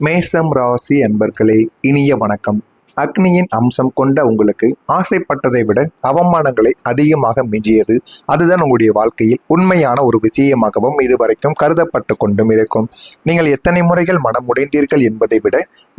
மேசம் ராசி அன்பர்களே, இனிய வணக்கம். அக்னியின் அம்சம் கொண்ட உங்களுக்கு ஆசைப்பட்டதை விட அவமானங்களை அதிகமாக மிஞ்சியது. அதுதான் உங்களுடைய வாழ்க்கையில் உண்மையான ஒரு விஷயமாகவும் இதுவரைக்கும் கருதப்பட்டு கொண்டும் இருக்கும். நீங்கள் எத்தனை முறைகள் மனம் உடைந்தீர்கள் என்பதை விட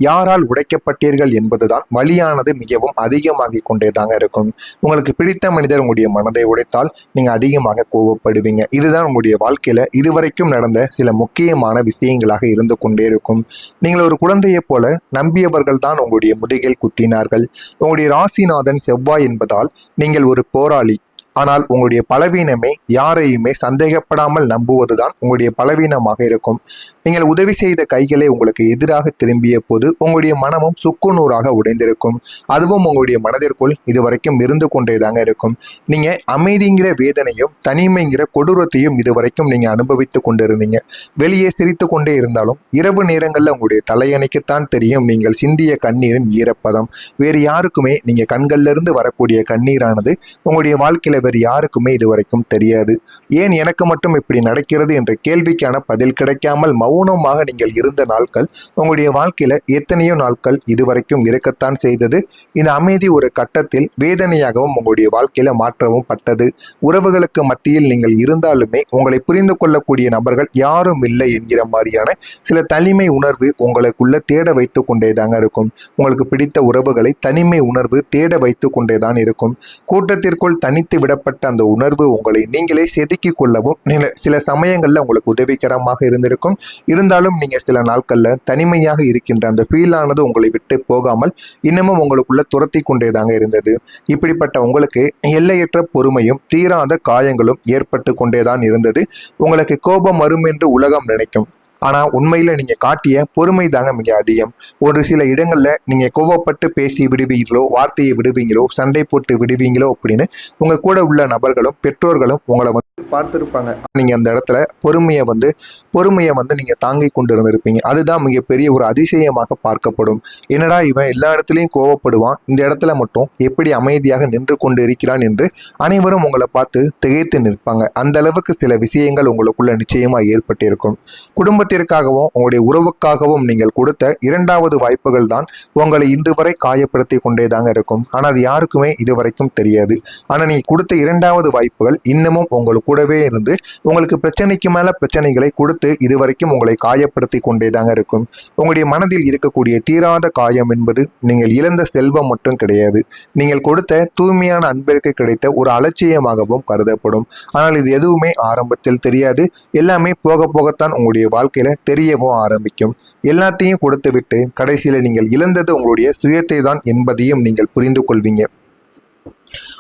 யாரால் உடைக்கப்பட்டீர்கள் என்பதுதான் வலியானது மிகவும் அதிகமாகி கொண்டேதாங்க இருக்கும். உங்களுக்கு பிடித்த மனிதர் உங்களுடைய மனதை உடைத்தால் நீங்க அதிகமாக கோவப்படுவீங்க. இதுதான் உங்களுடைய வாழ்க்கையில இதுவரைக்கும் நடந்த சில முக்கியமான விஷயங்களாக இருந்து கொண்டே இருக்கும். நீங்கள் ஒரு குழந்தையை போல நம்பியவர்கள் தான் உங்களுடைய முதுகில் குத்தினார்கள். உங்களுடைய ராசிநாதன் செவ்வாய் என்பதால் நீங்கள் ஒரு போராளி. ஆனால் உங்களுடைய பலவீனமே யாரையுமே சந்தேகப்படாமல் நம்புவதுதான் உங்களுடைய பலவீனமாக இருக்கும். நீங்கள் உதவி செய்த கைகளை உங்களுக்கு எதிராக திரும்பிய போது உங்களுடைய மனமும் சுக்குநூறாக உடைந்திருக்கும். அதுவும் உங்களுடைய மனதிற்குள் இதுவரைக்கும் இருந்து கொண்டேதாங்க இருக்கும். நீங்க அமைதிங்கிற வேதனையும் தனிமைங்கிற கொடூரத்தையும் இதுவரைக்கும் நீங்க அனுபவித்து கொண்டிருந்தீங்க. வெளியே சிரித்து கொண்டே இருந்தாலும் இரவு நேரங்களில் உங்களுடைய தலையணைக்குத்தான் தெரியும் நீங்கள் சிந்திய கண்ணீரின் ஈரப்பதம். வேறு யாருக்குமே நீங்க கண்கள்ல இருந்து வரக்கூடிய கண்ணீரானது உங்களுடைய வாழ்க்கையில வேறு யாருக்குமே இதுவரைக்கும் தெரியாது. ஏன் எனக்கு மட்டும் இப்படி நடக்கிறது என்ற கேள்விக்கான பதில் கிடைக்காமல் மௌனமாக நீங்கள் இருந்த நாட்கள் உங்களுடைய வாழ்க்கையில எத்தனையோ நாட்கள் இதுவரைக்கும் இருக்கத்தான் செய்தது. இந்த அமைதி ஒரு கட்டத்தில் வேதனையாகவும் உங்களுடைய வாழ்க்கையில மாற்றவும் பட்டது. உறவுகளுக்கு மத்தியில் நீங்கள் இருந்தாலுமே உங்களை புரிந்து கொள்ளக்கூடிய நபர்கள் யாரும் இல்லை என்கிற மாதிரியான சில தனிமை உணர்வு உங்களுக்குள்ள தேட வைத்து கொண்டேதாங்க இருக்கும். உங்களுக்கு பிடித்த உறவுகளை தனிமை உணர்வு தேட வைத்து கொண்டேதான் இருக்கும். கூட்டத்திற்குள் தனித்து விடப்பட்ட அந்த உணர்வு உங்களை நீங்களே செதுக்கி கொள்ளவும் சில சமயங்கள்ல உங்களுக்கு உதவிகரமாக இருந்திருக்கும். இருந்தாலும் நீங்க சில நாட்கள்ல தனிமையாக இருக்கின்ற அந்த ஃபீல் ஆனது உங்களை விட்டு போகாமல் இன்னமும் உங்களுக்குள்ள துரத்தி கொண்டேதாங்க இருந்தது. இப்படிப்பட்ட உங்களுக்கு எல்லையற்ற பொறுமையும் தீராத காயங்களும் ஏற்பட்டு கொண்டேதான் இருந்தது. உங்களுக்கு கோபம் வரும் என்று உலகம் நினைக்கும். ஆனால் உண்மையில் நீங்கள் காட்டிய பொறுமை தாங்க மிக அதிகம். ஒரு சில இடங்களில் நீங்கள் கோவப்பட்டு பேசி விடுவீங்களோ, வார்த்தையை விடுவீங்களோ, சண்டை போட்டு விடுவீங்களோ அப்படின்னு உங்கள் கூட உள்ள நபர்களும் பெற்றோர்களும் உங்களை பார்த்துருப்பாங்க. நீங்கள் அந்த இடத்துல பொறுமையை வந்து நீங்கள் தாங்கி கொண்டு இருந்திருப்பீங்க. அதுதான் மிகப்பெரிய ஒரு அதிசயமாக பார்க்கப்படும். என்னடா இவன் எல்லா இடத்துலையும் கோவப்படுவான், இந்த இடத்துல மட்டும் எப்படி அமைதியாக நின்று கொண்டு இருக்கிறான் என்று அனைவரும் உங்களை பார்த்து திகைத்து நிற்பாங்க. அந்த அளவுக்கு சில விஷயங்கள் உங்களுக்குள்ள நிச்சயமாக ஏற்பட்டிருக்கும். குடும்பத்திற்காகவும் உங்களுடைய உறவுக்காகவும் நீங்கள் கொடுத்த இரண்டாவது வாய்ப்புகள் தான் உங்களை இன்று வரை காயப்படுத்தி கொண்டேதாங்க இருக்கும். ஆனால் அது யாருக்குமே இதுவரைக்கும் தெரியாது. ஆனால் நீ கொடுத்த இரண்டாவது வாய்ப்புகள் இன்னமும் உங்களுக்கு கூடவே இருந்து உங்களுக்கு பிரச்சனைக்கு மேல பிரச்சனைகளை கொடுத்து இதுவரைக்கும் உங்களை காயப்படுத்தி கொண்டேதாங்க இருக்கும். உங்களுடைய மனதில் இருக்கக்கூடிய தீராத காயம் என்பது நீங்கள் இழந்த செல்வம் மட்டும் கிடையாது. நீங்கள் கொடுத்த தூய்மையான அன்பிற்கு கிடைத்த ஒரு அலட்சியமாகவும் கருதப்படும். ஆனால் இது எதுவுமே ஆரம்பத்தில் தெரியாது. எல்லாமே போக போகத்தான் உங்களுடைய வாழ்க்கையில தெரியவும் ஆரம்பிக்கும். எல்லாத்தையும் கொடுத்து விட்டு கடைசியில நீங்கள் இழந்தது உங்களுடைய சுயத்தை தான் என்பதையும் நீங்கள் புரிந்து கொள்வீங்க.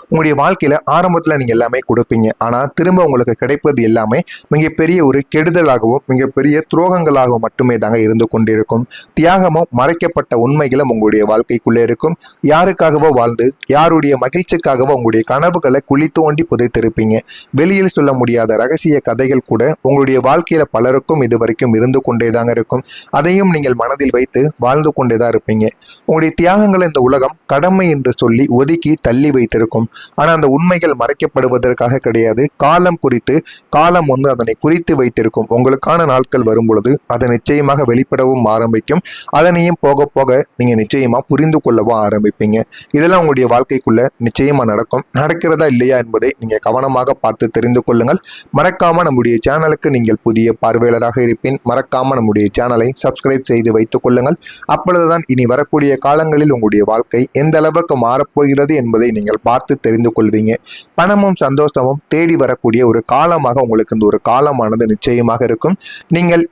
உங்களுடைய வாழ்க்கையில ஆரம்பத்துல நீங்க எல்லாமே கொடுப்பீங்க. ஆனா திரும்ப உங்களுக்கு கிடைப்பது எல்லாமே மிகப்பெரிய ஒரு கெடுதலாகவும் மிகப்பெரிய துரோகங்களாகவும் மட்டுமே தாங்க இருந்து கொண்டிருக்கும். தியாகமும் மறைக்கப்பட்ட உண்மைகளும் உங்களுடைய வாழ்க்கைக்குள்ளே இருக்கும். யாருக்காகவோ வாழ்ந்து யாருடைய மகிழ்ச்சிக்காகவோ உங்களுடைய கனவுகளை குழி தோண்டி புதைத்திருப்பீங்க. வெளியில் சொல்ல முடியாத ரகசிய கதைகள் கூட உங்களுடைய வாழ்க்கையில பலருக்கும் இதுவரைக்கும் இருந்து கொண்டேதாங்க இருக்கும். அதையும் நீங்கள் மனதில் வைத்து வாழ்ந்து கொண்டேதான் இருப்பீங்க. உங்களுடைய தியாகங்களை இந்த உலகம் கடமை என்று சொல்லி ஒதுக்கி தள்ளி வைத்திருக்கும். ஆனால் அந்த உண்மைகள் மறைக்கப்படுவதற்காக கிடையாது. காலம் அதனை குறித்து வைத்திருக்கும். உங்களுக்கான நாட்கள் வரும் பொழுது அதை நிச்சயமாக வெளிப்படவும் ஆரம்பிக்கும். அதனையும் போக போக நீங்க நிச்சயமா புரிந்து கொள்ளவும் ஆரம்பிப்பீங்க. இதெல்லாம் உங்களுடைய வாழ்க்கைக்குள்ள நிச்சயமா நடக்கிறதா இல்லையா என்பதை நீங்க கவனமாக பார்த்து தெரிந்து கொள்ளுங்கள். மறக்காம நம்முடைய சேனலுக்கு நீங்கள் புதிய பார்வையாளராக இருப்பின் மறக்காம நம்முடைய சேனலை சப்ஸ்கிரைப் செய்து வைத்துக் கொள்ளுங்கள். அப்பொழுதுதான் இனி வரக்கூடிய காலங்களில் உங்களுடைய வாழ்க்கை எந்த அளவுக்கு மாறப்போகிறது என்பதை நீங்கள் பார்த்து தெரிந்து கொள்வீங்க. பணமும் சந்தோஷமும் தேடி வரக்கூடிய ஒரு காலமாக உங்களுக்கு இந்த ஒரு காலமானது நிச்சயமாக இருக்கும். நீங்கள்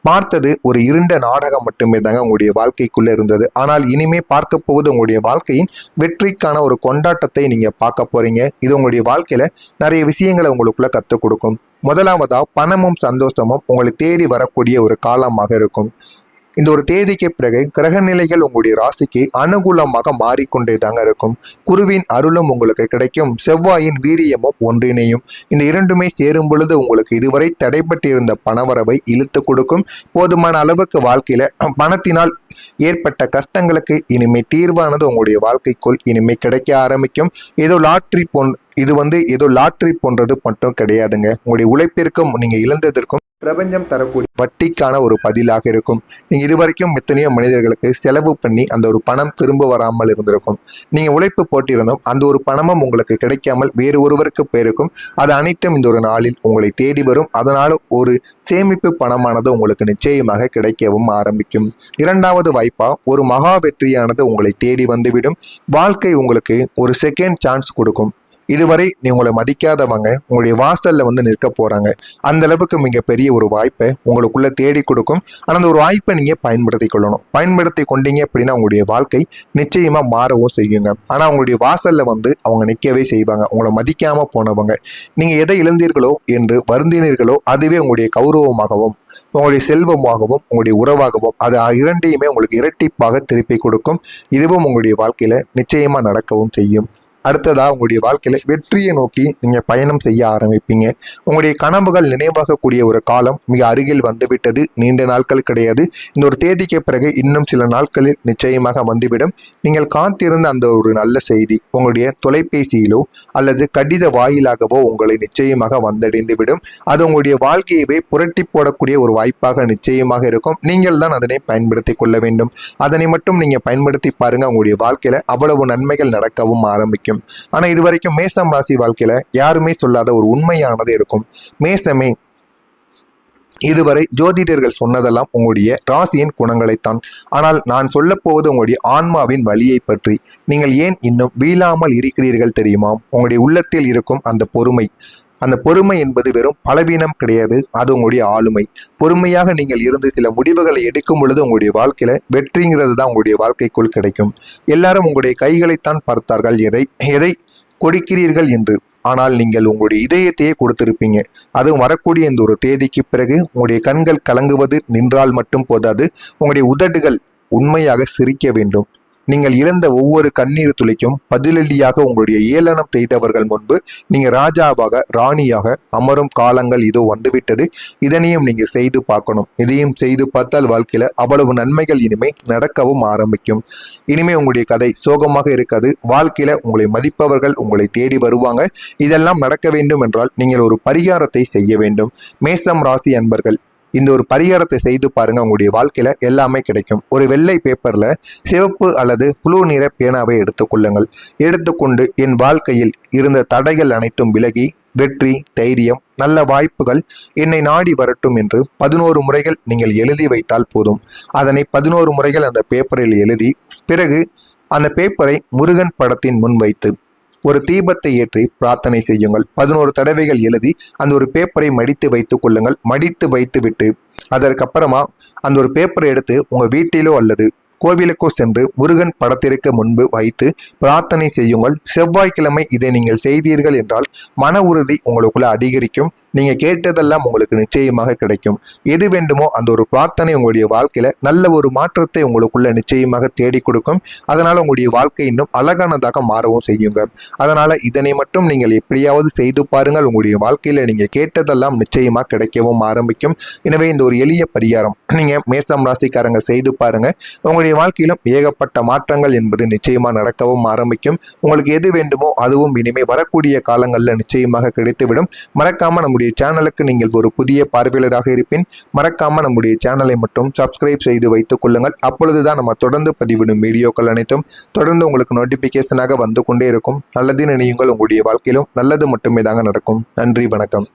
பார்த்தது ஒரு இருண்ட நாடகம் மட்டுமே தாங்க உங்களுடைய வாழ்க்கைக்குள்ள இருந்தது. ஆனால் இனிமே பார்க்க போவது உங்களுடைய வாழ்க்கையின் வெற்றிக்கான ஒரு கொண்டாட்டத்தை நீங்க பார்க்க போறீங்க. இது உங்களுடைய வாழ்க்கையில நிறைய விஷயங்களை உங்களுக்குள்ள கற்றுக் கொடுக்கும். முதலாவதா பணமும் சந்தோஷமும் உங்களை தேடி வரக்கூடிய ஒரு காலமாக இருக்கும். இந்த ஒரு தேதிக்கு பிறகு கிரக நிலைகள் உங்களுடைய ராசிக்கு அனுகூலமாக மாறிக்கொண்டே தாங்க இருக்கும். குருவின் அருளும் உங்களுக்கு கிடைக்கும். செவ்வாயின் வீரியமும் ஒன்றிணையும். இந்த இரண்டுமே சேரும் பொழுது உங்களுக்கு இதுவரை தடைபட்டிருந்த பணவரவை இழுத்து கொடுக்கும். போதுமான அளவுக்கு வாழ்க்கையில பணத்தினால் ஏற்பட்ட கஷ்டங்களுக்கு இனிமே தீர்வானது உங்களுடைய வாழ்க்கைக்குள் இனிமே கிடைக்க ஆரம்பிக்கும். ஏதோ இது ஏதோ லாட்டரி போன்றது மட்டும் கிடையாதுங்க. உங்களுடைய உழைப்பிற்கும் நீங்க இழந்ததற்கும் பிரபஞ்சம் தரக்கூடிய வட்டிக்கான ஒரு பதிலாக இருக்கும். நீங்க இதுவரைக்கும் எத்தனையோ மனிதர்களுக்கு செலவு பண்ணி அந்த ஒரு பணம் திரும்ப வராமல் இருந்திருக்கும். நீங்க உழைப்பு போட்டிருந்தும் அந்த ஒரு பணமும் உங்களுக்கு கிடைக்காமல் வேறு ஒருவருக்கு போயிருக்கும். அது அனைத்தும் இந்த ஒரு நாளில் உங்களை தேடி வரும். அதனால ஒரு சேமிப்பு பணமானது உங்களுக்கு நிச்சயமாக கிடைக்கவும் ஆரம்பிக்கும். இரண்டாவது வாய்ப்பா ஒரு மகா வெற்றியானது உங்களை தேடி வந்துவிடும். வாழ்க்கை உங்களுக்கு ஒரு செகண்ட் சான்ஸ் கொடுக்கும். இதுவரை நீ உங்களை மதிக்காதவங்க உங்களுடைய வாசல்ல நிற்க போறாங்க. அந்த அளவுக்கு மிகப்பெரிய ஒரு வாய்ப்பை உங்களுக்குள்ள தேடி கொடுக்கும். ஆனால் அந்த ஒரு வாய்ப்பை நீங்க பயன்படுத்தி கொள்ளணும். பயன்படுத்தி கொண்டீங்க அப்படின்னா உங்களுடைய வாழ்க்கை நிச்சயமா மாறவும் செய்யுங்க. ஆனா உங்களுடைய வாசல்ல அவங்க நிற்கவே செய்வாங்க. உங்களை மதிக்காம போனவங்க. நீங்க எதை இழந்தீர்களோ என்று வருந்தினீர்களோ அதுவே உங்களுடைய கௌரவமாகவும் உங்களுடைய செல்வமாகவும் உங்களுடைய உறவாகவும் அது இரண்டையுமே உங்களுக்கு இரட்டிப்பாக திருப்பி கொடுக்கும். இதுவும் உங்களுடைய வாழ்க்கையில நிச்சயமா நடக்கவும் செய்யும். அடுத்ததா உங்களுடைய வாழ்க்கையில வெற்றியை நோக்கி நீங்க பயணம் செய்ய ஆரம்பிப்பீங்க. உங்களுடைய கனவுகள் நினைவாகக்கூடிய ஒரு காலம் மிக அருகில் வந்துவிட்டது. நீண்ட நாட்கள் கிடையாது. இந்த ஒரு தேதிக்கு பிறகு இன்னும் சில நாட்களில் நிச்சயமாக வந்துவிடும். நீங்கள் காத்திருந்த அந்த ஒரு நல்ல செய்தி உங்களுடைய தொலைபேசியிலோ அல்லது கடித வாயிலாகவோ உங்களை நிச்சயமாக வந்தடைந்து விடும். அது உங்களுடைய வாழ்க்கையவே புரட்டி போடக்கூடிய ஒரு வாய்ப்பாக நிச்சயமாக இருக்கும். நீங்கள் தான் அதனை பயன்படுத்தி கொள்ள வேண்டும். அதனை மட்டும் நீங்க பயன்படுத்தி பாருங்க. உங்களுடைய வாழ்க்கையில அவ்வளவு நன்மைகள் நடக்கவும் ஆரம்பிக்கும். ஆனா இதுவரைக்கும் மேசம் ராசி வாழ்க்கையில யாருமே சொல்லாத ஒரு உண்மையானது இருக்கும். மேசமே, இதுவரை ஜோதிடர்கள் சொன்னதெல்லாம் உங்களுடைய ராசியின் குணங்களைத்தான். ஆனால் நான் சொல்ல போவது உங்களுடைய ஆன்மாவின் வழியை பற்றி. நீங்கள் ஏன் இன்னும் வீழாமல் இருக்கிறீர்கள் தெரியுமா? உங்களுடைய உள்ளத்தில் இருக்கும் அந்த பொறுமை. அந்த பொறுமை என்பது வெறும் பலவீனம் கிடையாது. அது உங்களுடைய ஆளுமை. பொறுமையாக நீங்கள் இருந்து சில முடிவுகளை எடுக்கும் பொழுது உங்களுடைய வாழ்க்கையில வெற்றிங்கிறது தான் உங்களுடைய வாழ்க்கைக்குள் கிடைக்கும். எல்லாரும் உங்களுடைய கைகளைத்தான் பார்த்தார்கள், எதை எதை கொடுக்கிறீர்கள் என்று. ஆனால் நீங்கள் உங்களுடைய இதயத்தையே கொடுத்திருப்பீங்க. அதுவும் வரக்கூடிய இந்த ஒரு தேதிக்கு பிறகு உங்களுடைய கண்கள் கலங்குவது நின்றால் மட்டும் போதாது. உங்களுடைய உதடுகள் உண்மையாக சிரிக்க வேண்டும். நீங்கள் இழந்த ஒவ்வொரு கண்ணீர் துளிக்கும் பதிலடியாக உங்களுடைய ஏளனம் செய்தவர்கள் முன்பு நீங்க ராஜாவாக ராணியாக அமரும் காலங்கள் இதோ வந்துவிட்டது. இதனையும் நீங்க செய்து பார்க்கணும். இதையும் செய்து பார்த்தால் வாழ்க்கையில அவ்வளவு நன்மைகள் இனிமே நடக்கவும் ஆரம்பிக்கும். இனிமே உங்களுடைய கதை சோகமாக இருக்காது. வாழ்க்கையில உங்களை மதிப்பவர்கள் உங்களை தேடி வருவாங்க. இதெல்லாம் நடக்க வேண்டும் என்றால் நீங்கள் ஒரு பரிகாரத்தை செய்ய வேண்டும். மேசம் ராசி அன்பர்கள், இந்த ஒரு பரிகாரத்தை செய்து பாருங்க. உங்களுடைய வாழ்க்கையில எல்லாமே கிடைக்கும். ஒரு வெள்ளை பேப்பர்ல சிவப்பு அல்லது புளு நிற பேனாவை எடுத்துக்கொள்ளுங்கள். எடுத்துக்கொண்டு என் வாழ்க்கையில் இருந்த தடைகள் அனைத்தும் விலகி வெற்றி, தைரியம், நல்ல வாய்ப்புகள் என்னை நாடி வரட்டும் என்று 11 முறைகள் நீங்கள் எழுதி வைத்தால் போதும். அதனை 11 முறைகள் அந்த பேப்பரில் எழுதி பிறகு அந்த பேப்பரை முருகன் படத்தின் முன் வைத்து ஒரு தீபத்தை ஏற்றி பிரார்த்தனை செய்யுங்கள். 11 தடவைகள் எழுதி அந்த ஒரு பேப்பரை மடித்து வைத்துக் கொள்ளுங்கள். மடித்து வைத்து விட்டு அதற்கப்புறமா அந்த ஒரு பேப்பரை எடுத்து உங்க வீட்டிலோ அல்லது கோவிலுக்கோ சென்று முருகன் படத்திற்கு முன்பு வைத்து பிரார்த்தனை செய்யுங்கள். செவ்வாய்க்கிழமை இதை நீங்கள் செய்தீர்கள் என்றால் மன உறுதி உங்களுக்குள்ள அதிகரிக்கும். நீங்க கேட்டதெல்லாம் உங்களுக்கு நிச்சயமாக கிடைக்கும். எது வேண்டுமோ அந்த ஒரு பிரார்த்தனை உங்களுடைய வாழ்க்கையில நல்ல ஒரு மாற்றத்தை உங்களுக்குள்ள நிச்சயமாக தேடி கொடுக்கும். அதனால உங்களுடைய வாழ்க்கை இன்னும் அழகானதாக மாறவும் செய்யுங்க. அதனால இதனை மட்டும் நீங்கள் எப்படியாவது செய்து பாருங்கள். உங்களுடைய வாழ்க்கையில நீங்க கேட்டதெல்லாம் நிச்சயமா கிடைக்கவும் ஆரம்பிக்கும். எனவே இந்த ஒரு எளிய பரிகாரம் நீங்க மேசம் ராசிக்காரங்க செய்து பாருங்க. உங்களுடைய வாழ்க்கையிலும் ஏகப்பட்ட மாற்றங்கள் என்பது நிச்சயமா நடக்கவும் ஆரம்பிக்கும். உங்களுக்கு எது வேண்டுமோ அதுவும் இனிமே வரக்கூடிய காலங்களில் நிச்சயமாக கிடைத்துவிடும். மறக்காம நம்முடைய சேனலுக்கு நீங்கள் ஒரு புதிய பார்வையாளராக இருப்பின் மறக்காம நம்முடைய சேனலை மட்டும் சப்ஸ்கிரைப் செய்து வைத்துக் கொள்ளுங்கள். அப்பொழுதுதான் நம்ம தொடர்ந்து பதிவிடும் வீடியோக்கள் அனைத்தும் தொடர்ந்து உங்களுக்கு நோட்டிபிகேஷனாக வந்து கொண்டே இருக்கும். நல்லது நினையுங்கள். உங்களுடைய வாழ்க்கையிலும் நல்லது மட்டுமே தாங்க நடக்கும். நன்றி, வணக்கம்.